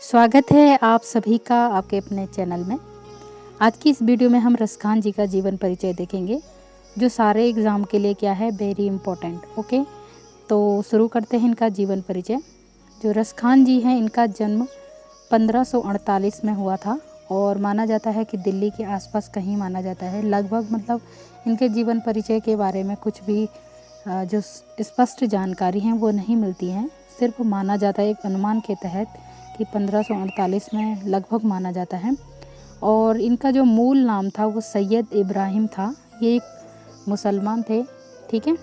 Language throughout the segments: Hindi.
स्वागत है आप सभी का आपके अपने चैनल में। आज की इस वीडियो में हम रसखान जी का जीवन परिचय देखेंगे, जो सारे एग्ज़ाम के लिए क्या है, वेरी इम्पोर्टेंट। ओके, तो शुरू करते हैं इनका जीवन परिचय। जो रसखान जी हैं, इनका जन्म 1548 में हुआ था और माना जाता है कि दिल्ली के आसपास कहीं माना जाता है। लगभग मतलब इनके जीवन परिचय के बारे में कुछ भी जो स्पष्ट जानकारी हैं वो नहीं मिलती हैं। सिर्फ माना जाता है एक अनुमान के तहत कि 1548 में लगभग माना जाता है। और इनका जो मूल नाम था वो सैयद इब्राहिम था। ये एक मुसलमान थे, ठीक है,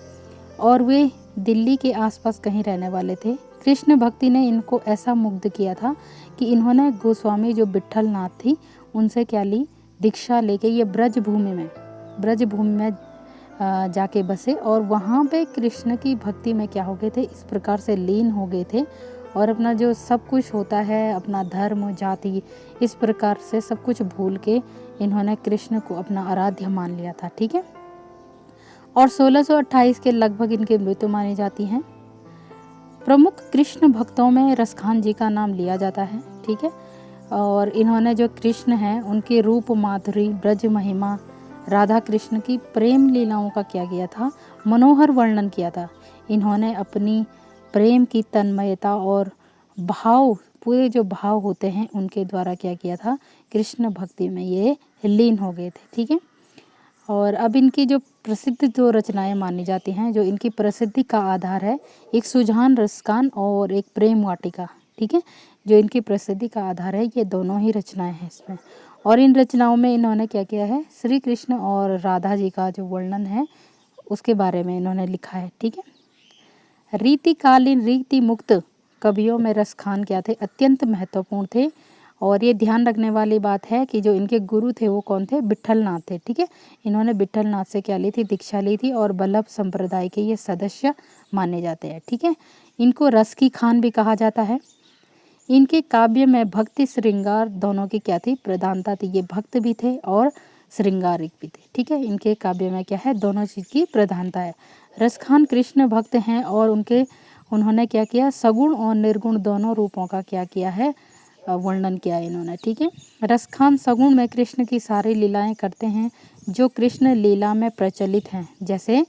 और वे दिल्ली के आसपास कहीं रहने वाले थे। कृष्ण भक्ति ने इनको ऐसा मुग्ध किया था कि इन्होंने गोस्वामी जो विट्ठल नाथ थी उनसे क्या ली, दीक्षा लेके ये ब्रजभूमि में जाके बसे और वहाँ पे कृष्ण की भक्ति में क्या हो गए थे, इस प्रकार से लीन हो गए थे और अपना जो सब कुछ होता है, अपना धर्म जाति, इस प्रकार से सब कुछ भूल के इन्होंने कृष्ण को अपना आराध्य मान लिया था, ठीक है। और 1628 के लगभग इनकी मृत्यु मानी जाती है। प्रमुख कृष्ण भक्तों में रसखान जी का नाम लिया जाता है, ठीक है। और इन्होंने जो कृष्ण हैं उनके रूप माधुरी, ब्रज महिमा, राधा कृष्ण की प्रेम लीलाओं का क्या किया था, मनोहर वर्णन किया था। इन्होंने अपनी प्रेम की तन्मयता और भाव, पूरे जो भाव होते हैं उनके द्वारा क्या किया था, कृष्ण भक्ति में ये लीन हो गए थे, ठीक है। और अब इनकी जो प्रसिद्ध जो रचनाएं मानी जाती हैं, जो इनकी प्रसिद्धि का आधार है, एक सुजान रसखान और एक प्रेम वाटिका, ठीक है। जो इनकी प्रसिद्धि का आधार है, ये दोनों ही रचनाएं हैं इसमें। और इन रचनाओं में इन्होंने क्या किया है, श्री कृष्ण और राधा जी का जो वर्णन है उसके बारे में इन्होंने लिखा है, ठीक है। रीतिकालीन रीति मुक्त कवियों में रसखान क्या थे, अत्यंत महत्वपूर्ण थे। और ये ध्यान रखने वाली बात है कि जो इनके गुरु थे वो कौन थे, विट्ठल नाथ थे, ठीक है। इन्होंने विट्ठल नाथ से क्या ली थी, दीक्षा ली थी और वल्लभ संप्रदाय के ये सदस्य माने जाते हैं, ठीक है। इनको रस की खान भी कहा जाता है। इनके काव्य में भक्ति श्रृंगार दोनों की क्या थी, प्रधानता थी। ये भक्त भी थे और श्रृंगारिक भी थे, ठीक है। इनके काव्य में क्या है, दोनों चीज़ की प्रधानता है। रसखान कृष्ण भक्त हैं और उन्होंने क्या किया, सगुण और निर्गुण दोनों रूपों का क्या किया है, वर्णन किया है इन्होंने, ठीक है। रसखान सगुण में कृष्ण की सारी लीलाएं करते हैं जो कृष्ण लीला में प्रचलित हैं, जैसे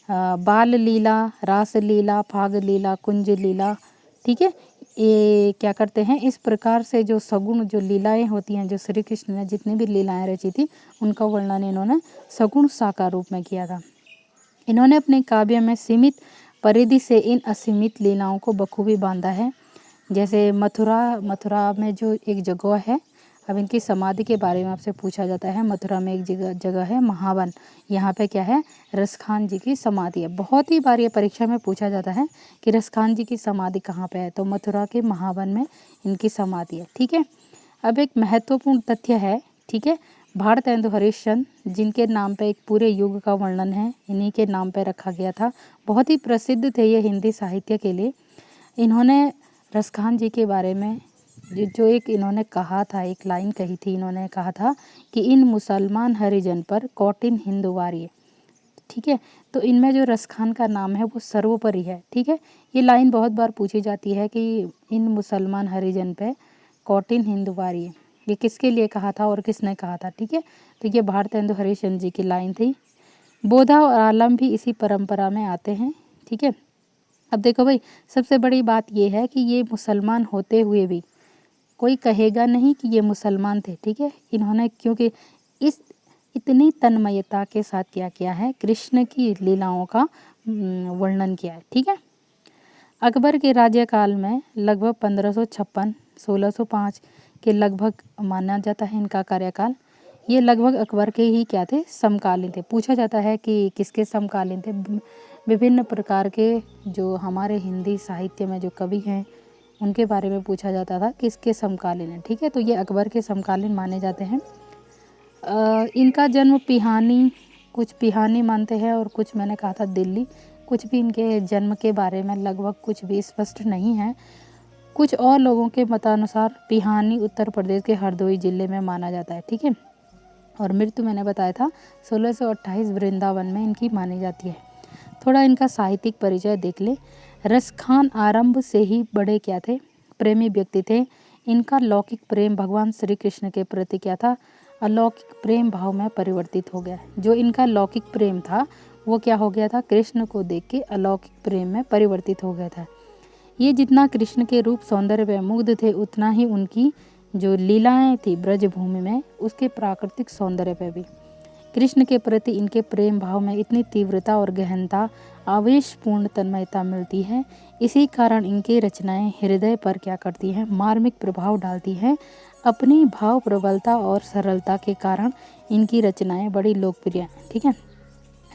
बाल लीला, रास लीला, फाग लीला, कुंज लीला, ठीक है। ये क्या करते हैं, इस प्रकार से जो सगुण जो लीलाएं होती हैं, जो श्री कृष्ण ने जितनी भी लीलाएं रची थी उनका वर्णन इन्होंने सगुण साकार रूप में किया था। इन्होंने अपने काव्य में सीमित परिधि से इन असीमित लीलाओं को बखूबी बांधा है। जैसे मथुरा में जो एक जगह है, अब इनकी समाधि के बारे में आपसे पूछा जाता है। मथुरा में एक जगह है महावन, यहाँ पे क्या है, रसखान जी की समाधि है। बहुत ही बार ये परीक्षा में पूछा जाता है कि रसखान जी की समाधि कहाँ पे है, तो मथुरा के महावन में इनकी समाधि है, ठीक है। अब एक महत्वपूर्ण तथ्य है, ठीक है, भारतेंदु हरिश्चंद्र जिनके नाम पे एक पूरे युग का वर्णन है, इन्हीं के नाम पे रखा गया था। बहुत ही प्रसिद्ध थे ये हिंदी साहित्य के लिए। इन्होंने रसखान जी के बारे में जो एक इन्होंने कहा था, एक लाइन कही थी, इन्होंने कहा था कि इन मुसलमान हरिजन पर कौटिन हिंदुवारी, ठीक है। तो इनमें जो रसखान का नाम है वो सर्वोपरि है, ठीक है। ये लाइन बहुत बार पूछी जाती है कि इन मुसलमान हरिजन पे कौटिन हिंदुवारी, ये किसके लिए कहा था और किसने कहा था, ठीक है। तो ये भारतेंदु हरिश्चंद्र जी की लाइन थी। बोधा और आलम भी इसी परंपरा में आते हैं, ठीक है। अब देखो भाई, सबसे बड़ी बात ये है कि ये मुसलमान होते हुए भी कोई कहेगा नहीं कि ये मुसलमान थे, ठीक है। इन्होंने क्योंकि इस इतनी तन्मयता के साथ क्या किया है, कृष्ण की लीलाओं का वर्णन किया है, ठीक है। अकबर के राज्यकाल में लगभग 1556-1605 के लगभग माना जाता है इनका कार्यकाल। ये लगभग अकबर के ही क्या थे, समकालीन थे। पूछा जाता है कि किसके समकालीन थे। विभिन्न प्रकार के जो हमारे हिंदी साहित्य में जो कवि हैं उनके बारे में पूछा जाता था किसके समकालीन है, ठीक है। तो ये अकबर के समकालीन माने जाते हैं। इनका जन्म कुछ पिहानी मानते हैं और कुछ मैंने कहा था दिल्ली। कुछ भी इनके जन्म के बारे में लगभग कुछ भी स्पष्ट नहीं है। कुछ और लोगों के मतानुसार पिहानी उत्तर प्रदेश के हरदोई जिले में माना जाता है, ठीक है। और मृत्यु मैंने बताया था 1628 वृंदावन में इनकी मानी जाती है। थोड़ा इनका साहित्यिक परिचय देख ले। रसखान आरंभ से ही बड़े क्या थे, प्रेमी व्यक्ति थे। इनका लौकिक प्रेम भगवान श्री कृष्ण के प्रति क्या था, अलौकिक प्रेम भाव में परिवर्तित हो गया। जो इनका लौकिक प्रेम था वो क्या हो गया था, कृष्ण को देख के अलौकिक प्रेम में परिवर्तित हो गया था। ये जितना कृष्ण के रूप सौंदर्य में मुग्ध थे, उतना ही उनकी जो लीलाएं थी ब्रजभूमि में उसके प्राकृतिक सौंदर्य पे भी कृष्ण के प्रति इनके प्रेम भाव में इतनी तीव्रता और गहनता, आवेशपूर्ण तन्मयता मिलती है। इसी कारण इनकी रचनाएं हृदय पर क्या करती हैं, मार्मिक प्रभाव डालती हैं। अपनी भाव प्रबलता और सरलता के कारण इनकी रचनाएं बड़ी लोकप्रिय हैं। ठीक है,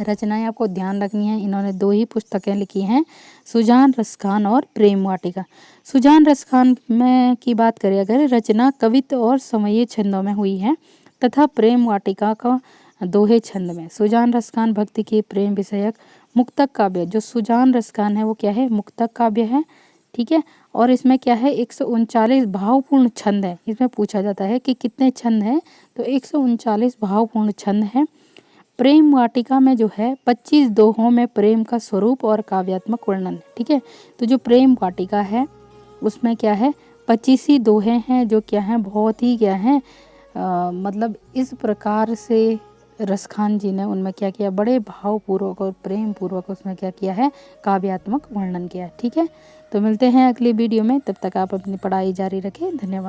रचनाएं आपको ध्यान रखनी है। इन्होंने 2 ही पुस्तकें लिखी हैं, सुजान रसखान और प्रेम वाटिका। सुजान रसखान में की बात करें अगर, रचना कवित्व और समयी छंदों में हुई है तथा प्रेम वाटिका का दोहे छंद में। सुजान रसखान भक्ति के प्रेम विषयक मुक्तक काव्य, जो सुजान रसखान है वो क्या है, मुक्तक काव्य है। ठीक है, और इसमें क्या है 139 भावपूर्ण छंद है। इसमें पूछा जाता है कि कितने छंद हैं, तो 139 भावपूर्ण छंद हैं। प्रेम वाटिका में जो है 25 दोहों में प्रेम का स्वरूप और काव्यात्मक वर्णन। ठीक है, तो जो प्रेम वाटिका है उसमें क्या है 25 ही दोहे हैं, जो क्या हैं बहुत ही क्या हैं मतलब इस प्रकार से रसखान जी ने उनमें क्या किया, बड़े भावपूर्वक और प्रेम पूर्वक उसमें क्या किया है, काव्यात्मक वर्णन किया है। ठीक है, तो मिलते हैं अगली वीडियो में, तब तक आप अपनी पढ़ाई जारी रखें। धन्यवाद।